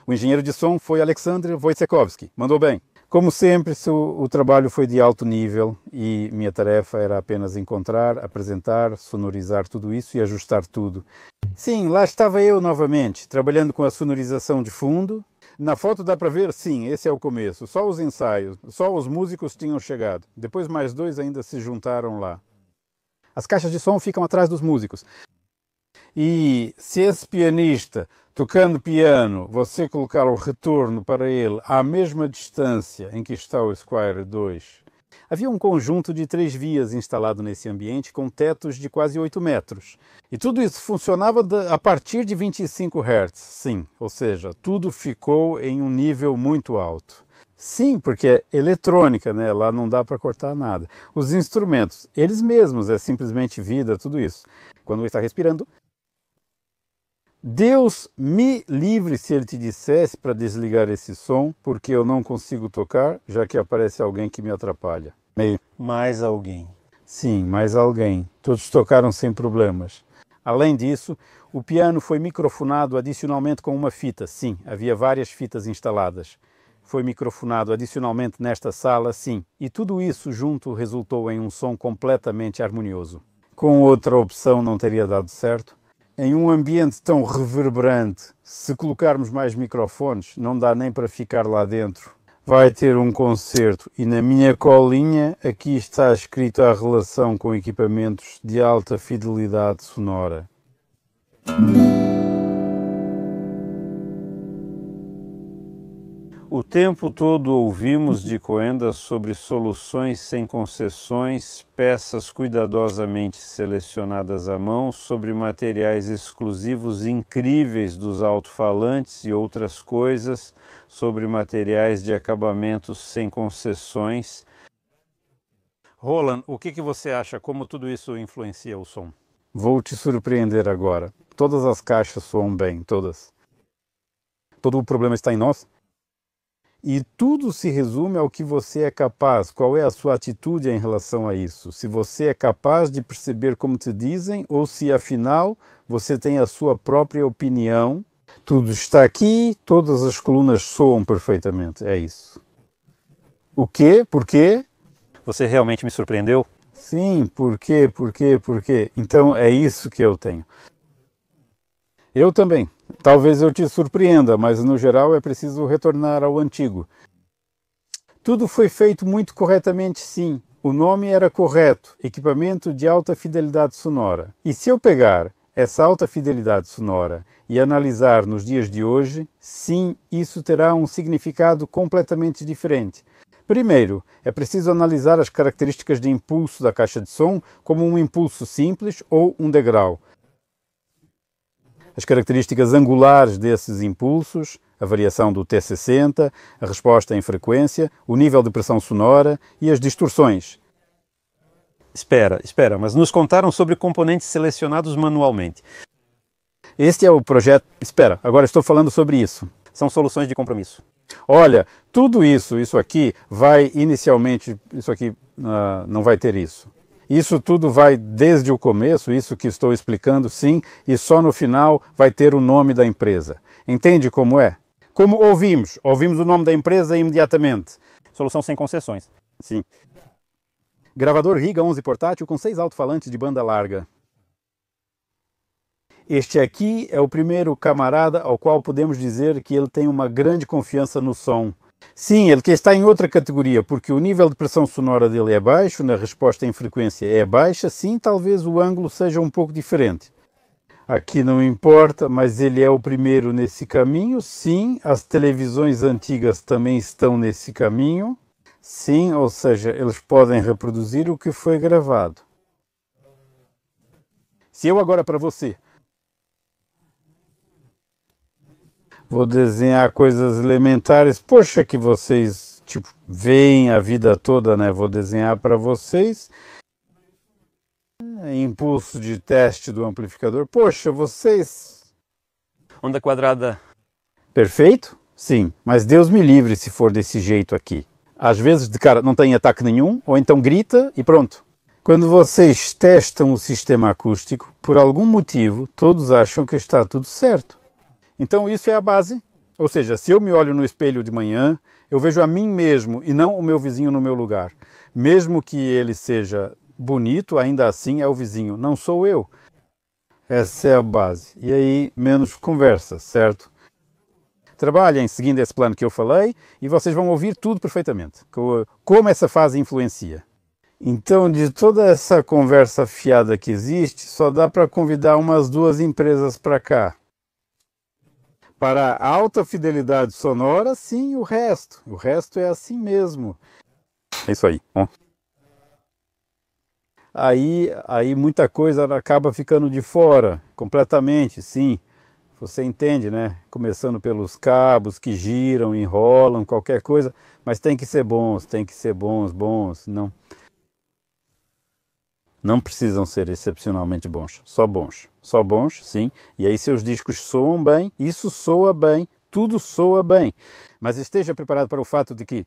O engenheiro de som foi Alexandre Wojciechowski. Mandou bem. Como sempre, o trabalho foi de alto nível e minha tarefa era apenas encontrar, apresentar, sonorizar tudo isso e ajustar tudo. Sim, lá estava eu novamente, trabalhando com a sonorização de fundo. Na foto dá para ver, sim, esse é o começo. Só os ensaios, só os músicos tinham chegado. Depois mais 2 ainda se juntaram lá. As caixas de som ficam atrás dos músicos. E se esse pianista, tocando piano, você colocar o retorno para ele à mesma distância em que está o Squier 2, havia um conjunto de 3 vias instalado nesse ambiente com tetos de quase 8 metros. E tudo isso funcionava a partir de 25 Hz, sim, ou seja, tudo ficou em um nível muito alto. Sim, porque é eletrônica, né? Lá não dá para cortar nada. Os instrumentos, eles mesmos, é simplesmente vida, tudo isso. Quando você está respirando, Deus me livre se ele te dissesse para desligar esse som, porque eu não consigo tocar, já que aparece alguém que me atrapalha. Mais alguém. Sim, mais alguém. Todos tocaram sem problemas. Além disso, o piano foi microfonado adicionalmente com uma fita. Sim, havia várias fitas instaladas. Foi microfonado adicionalmente nesta sala, sim. E tudo isso junto resultou em um som completamente harmonioso. Com outra opção não teria dado certo. Em um ambiente tão reverberante, se colocarmos mais microfones, não dá nem para ficar lá dentro. Vai ter um concerto e na minha colinha aqui está escrito a relação com equipamentos de alta fidelidade sonora. O tempo todo ouvimos de Coenda sobre soluções sem concessões, peças cuidadosamente selecionadas à mão, sobre materiais exclusivos incríveis dos alto-falantes e outras coisas, sobre materiais de acabamentos sem concessões. Roland, o que você acha? Como tudo isso influencia o som? Vou te surpreender agora. Todas as caixas soam bem, todas. Todo o problema está em nós. E tudo se resume ao que você é capaz, qual é a sua atitude em relação a isso. Se você é capaz de perceber como te dizem, ou se afinal você tem a sua própria opinião. Tudo está aqui, todas as colunas soam perfeitamente, é isso. O quê? Por quê? Você realmente me surpreendeu? Sim, por quê? Então é isso que eu tenho. Eu também. Talvez eu te surpreenda, mas no geral é preciso retornar ao antigo. Tudo foi feito muito corretamente, sim. O nome era correto, equipamento de alta fidelidade sonora. E se eu pegar essa alta fidelidade sonora e analisar nos dias de hoje, sim, isso terá um significado completamente diferente. Primeiro, é preciso analisar as características de impulso da caixa de som como um impulso simples ou um degrau. As características angulares desses impulsos, a variação do T60, a resposta em frequência, o nível de pressão sonora e as distorções. Espera, mas nos contaram sobre componentes selecionados manualmente. Este é o projeto... Espera, agora estou falando sobre isso. São soluções de compromisso. Olha, tudo isso aqui vai inicialmente... Isso aqui não vai ter isso. Isso tudo vai desde o começo, isso que estou explicando, sim, e só no final vai ter o nome da empresa. Entende como é? Como ouvimos o nome da empresa imediatamente. Solução sem concessões. Sim. Gravador Riga 11 portátil com 6 alto-falantes de banda larga. Este aqui é o primeiro camarada ao qual podemos dizer que ele tem uma grande confiança no som. Sim, ele que está em outra categoria, porque o nível de pressão sonora dele é baixo, na resposta em frequência é baixa, sim, talvez o ângulo seja um pouco diferente. Aqui não importa, mas ele é o primeiro nesse caminho, sim, as televisões antigas também estão nesse caminho, sim, ou seja, eles podem reproduzir o que foi gravado. Se eu agora para você vou desenhar coisas elementares, poxa, que vocês veem a vida toda, né? Vou desenhar para vocês. Impulso de teste do amplificador. Poxa, vocês... Onda quadrada. Perfeito? Sim, mas Deus me livre se for desse jeito aqui. Às vezes, de cara, não tem ataque nenhum, ou então grita e pronto. Quando vocês testam o sistema acústico, por algum motivo, todos acham que está tudo certo. Então isso é a base, ou seja, se eu me olho no espelho de manhã, eu vejo a mim mesmo e não o meu vizinho no meu lugar. Mesmo que ele seja bonito, ainda assim é o vizinho, não sou eu. Essa é a base. E aí, menos conversa, certo? Trabalhem seguindo esse plano que eu falei e vocês vão ouvir tudo perfeitamente. Como essa fase influencia. Então, de toda essa conversa fiada que existe, só dá para convidar umas 2 empresas para cá. Para a alta fidelidade sonora, sim, o resto. O resto é assim mesmo. É isso aí. Bom. Aí muita coisa acaba ficando de fora, completamente, sim. Você entende, né? Começando pelos cabos que giram, enrolam, qualquer coisa. Mas tem que ser bons, bons. Não precisam ser excepcionalmente bons, só bons, sim, e aí seus discos soam bem, isso soa bem, tudo soa bem, mas esteja preparado para o fato de que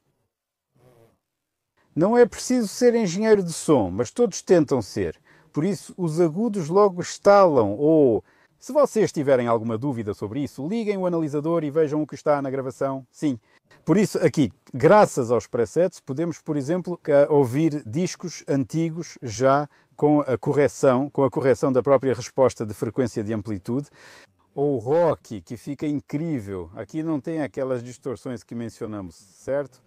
não é preciso ser engenheiro de som, mas todos tentam ser, por isso os agudos logo estalam, ou se vocês tiverem alguma dúvida sobre isso, liguem o analisador e vejam o que está na gravação, sim. Por isso, aqui, graças aos presets, podemos, por exemplo, ouvir discos antigos já com a correção da própria resposta de frequência de amplitude. Ou o rock, que fica incrível. Aqui não tem aquelas distorções que mencionamos, certo?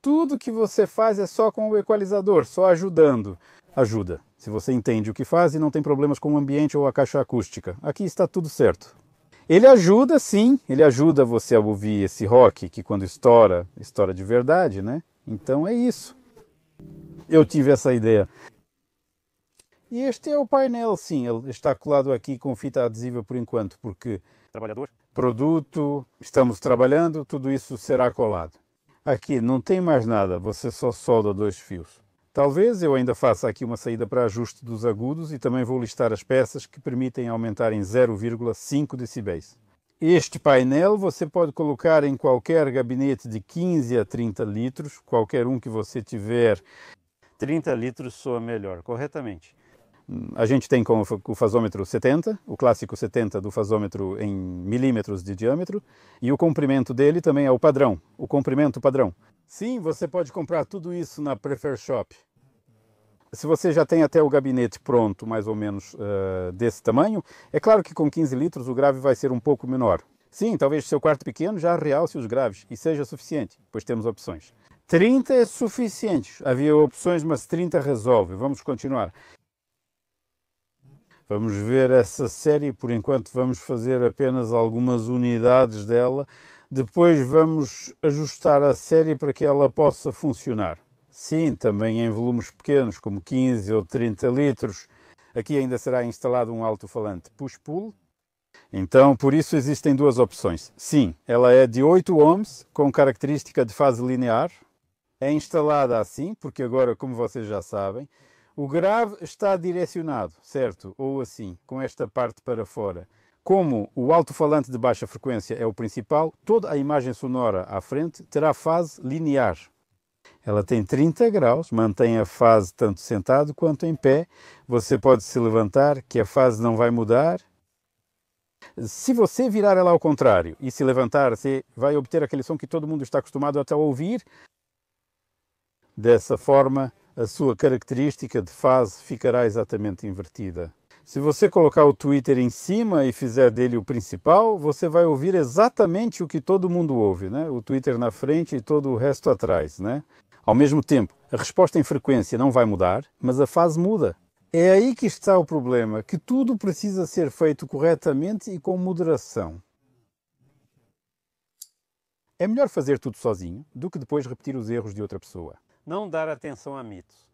Tudo que você faz é só com o equalizador, só ajudando. Ajuda. Se você entende o que faz e não tem problemas com o ambiente ou a caixa acústica. Aqui está tudo certo. Ele ajuda, sim. Ele ajuda você a ouvir esse rock que quando estoura, estoura de verdade, né? Então é isso. Eu tive essa ideia. E este é o painel, sim. Ele está colado aqui com fita adesiva por enquanto, porque Trabalhador. produto, estamos trabalhando, tudo isso será colado. Aqui não tem mais nada, você só solda 2 fios. Talvez eu ainda faça aqui uma saída para ajuste dos agudos e também vou listar as peças que permitem aumentar em 0,5 decibéis. Este painel você pode colocar em qualquer gabinete de 15 a 30 litros, qualquer um que você tiver. 30 litros soa melhor, corretamente. A gente tem com o fasômetro 70, o clássico 70 do fasômetro em milímetros de diâmetro, e o comprimento dele também é o padrão, o comprimento padrão. Sim, você pode comprar tudo isso na Prefer Shop. Se você já tem até o gabinete pronto, mais ou menos desse tamanho, é claro que com 15 litros o grave vai ser um pouco menor. Sim, talvez seu quarto pequeno já realce os graves e seja suficiente, pois temos opções. 30 é suficiente, havia opções, mas 30 resolve. Vamos continuar. Vamos ver essa série, por enquanto vamos fazer apenas algumas unidades dela, depois vamos ajustar a série para que ela possa funcionar. Sim, também em volumes pequenos, como 15 ou 30 litros, aqui ainda será instalado um alto-falante push-pull. Então, por isso existem 2 opções. Sim, ela é de 8 ohms, com característica de fase linear. É instalada assim, porque agora, como vocês já sabem, o grave está direcionado, certo? Ou assim, com esta parte para fora. Como o alto-falante de baixa frequência é o principal, toda a imagem sonora à frente terá fase linear. Ela tem 30 graus, mantém a fase tanto sentado quanto em pé. Você pode se levantar, que a fase não vai mudar. Se você virar ela ao contrário e se levantar, você vai obter aquele som que todo mundo está acostumado a ouvir. Dessa forma, a sua característica de fase ficará exatamente invertida. Se você colocar o tweeter em cima e fizer dele o principal, você vai ouvir exatamente o que todo mundo ouve, né? O tweeter na frente e todo o resto atrás, né? Ao mesmo tempo, a resposta em frequência não vai mudar, mas a fase muda. É aí que está o problema, que tudo precisa ser feito corretamente e com moderação. É melhor fazer tudo sozinho do que depois repetir os erros de outra pessoa. Não dar atenção a mitos.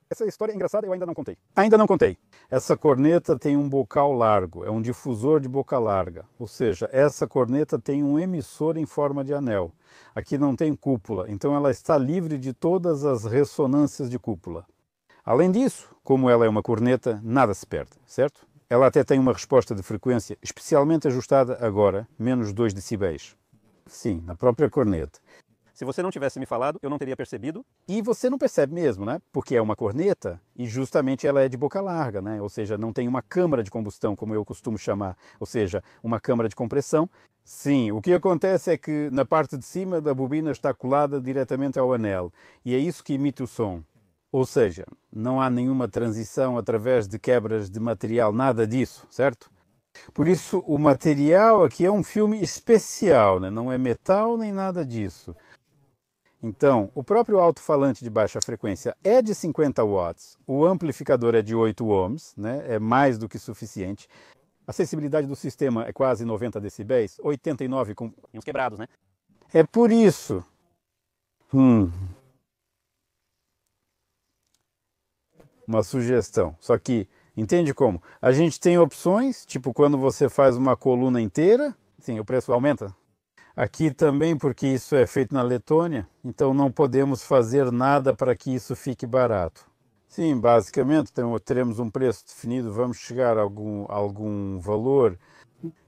Essa história é engraçada, eu ainda não contei. Ainda não contei. Essa corneta tem um bocal largo, é um difusor de boca larga. Ou seja, essa corneta tem um emissor em forma de anel. Aqui não tem cúpula, então ela está livre de todas as ressonâncias de cúpula. Além disso, como ela é uma corneta, nada se perde, certo? Ela até tem uma resposta de frequência especialmente ajustada agora, menos 2 decibéis. Sim, na própria corneta. Se você não tivesse me falado, eu não teria percebido. E você não percebe mesmo, né? Porque é uma corneta e justamente ela é de boca larga, né? Ou seja, não tem uma câmara de combustão, como eu costumo chamar, ou seja, uma câmara de compressão. Sim, o que acontece é que na parte de cima da bobina está colada diretamente ao anel e é isso que emite o som. Ou seja, não há nenhuma transição através de quebras de material, nada disso, certo? Por isso, o material aqui é um filme especial, né? Não é metal nem nada disso. Então, o próprio alto-falante de baixa frequência é de 50 watts, o amplificador é de 8 ohms, né? É mais do que suficiente. A sensibilidade do sistema é quase 90 decibéis, 89 com... E uns quebrados, né? É por isso. Uma sugestão, só que, entende como? A gente tem opções, tipo quando você faz uma coluna inteira, sim, o preço aumenta. Aqui também, porque isso é feito na Letônia, então não podemos fazer nada para que isso fique barato. Sim, basicamente teremos um preço definido, vamos chegar a algum valor.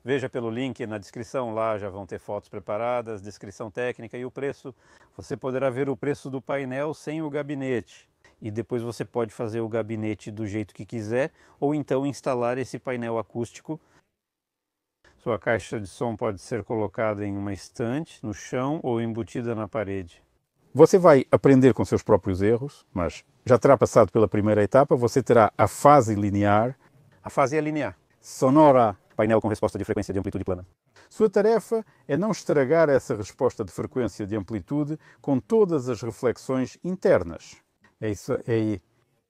Veja pelo link na descrição, lá já vão ter fotos preparadas, descrição técnica e o preço. Você poderá ver o preço do painel sem o gabinete. E depois você pode fazer o gabinete do jeito que quiser, ou então instalar esse painel acústico. Sua caixa de som pode ser colocada em uma estante, no chão ou embutida na parede. Você vai aprender com seus próprios erros, mas já terá passado pela primeira etapa, você terá a fase linear. A fase é linear. Sonora. Painel com resposta de frequência de amplitude plana. Sua tarefa é não estragar essa resposta de frequência de amplitude com todas as reflexões internas. É isso aí.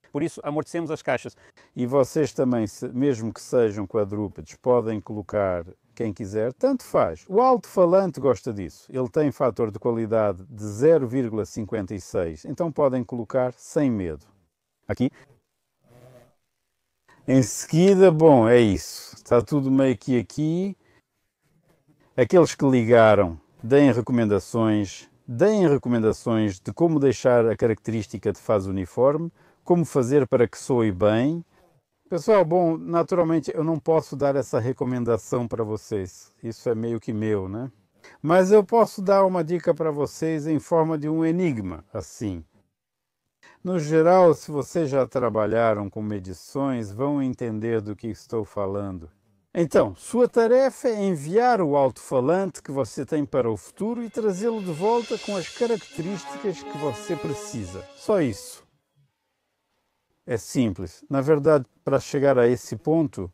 Por isso, amortecemos as caixas. E vocês também, mesmo que sejam quadrúpedes, podem colocar quem quiser, tanto faz. O alto-falante gosta disso. Ele tem fator de qualidade de 0,56, então podem colocar sem medo. Aqui. Em seguida, bom, é isso. Está tudo meio que aqui. Aqueles que ligaram, deem recomendações de como deixar a característica de fase uniforme, como fazer para que soe bem. Pessoal, bom, naturalmente eu não posso dar essa recomendação para vocês. Isso é meio que meu, né? Mas eu posso dar uma dica para vocês em forma de um enigma, assim. No geral, se vocês já trabalharam com medições, vão entender do que estou falando. Então, sua tarefa é enviar o alto-falante que você tem para o futuro e trazê-lo de volta com as características que você precisa. Só isso. É simples. Na verdade, para chegar a esse ponto,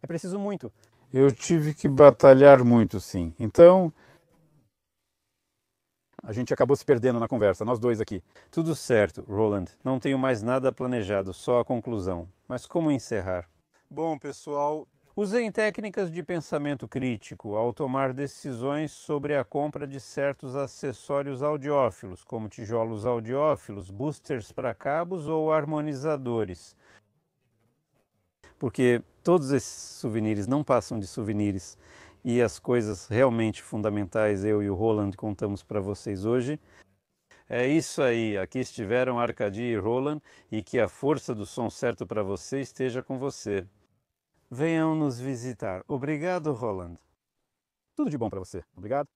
é preciso muito. Eu tive que batalhar muito, sim. Então, a gente acabou se perdendo na conversa, nós dois aqui. Tudo certo, Roland. Não tenho mais nada planejado, só a conclusão. Mas como encerrar? Bom, pessoal, usei técnicas de pensamento crítico ao tomar decisões sobre a compra de certos acessórios audiófilos, como tijolos audiófilos, boosters para cabos ou harmonizadores. Porque todos esses souvenirs não passam de souvenirs. E as coisas realmente fundamentais eu e o Roland contamos para vocês hoje. É isso aí, aqui estiveram Arcadi e Roland, e que a força do som certo para você esteja com você. Venham nos visitar. Obrigado, Roland. Tudo de bom para você. Obrigado.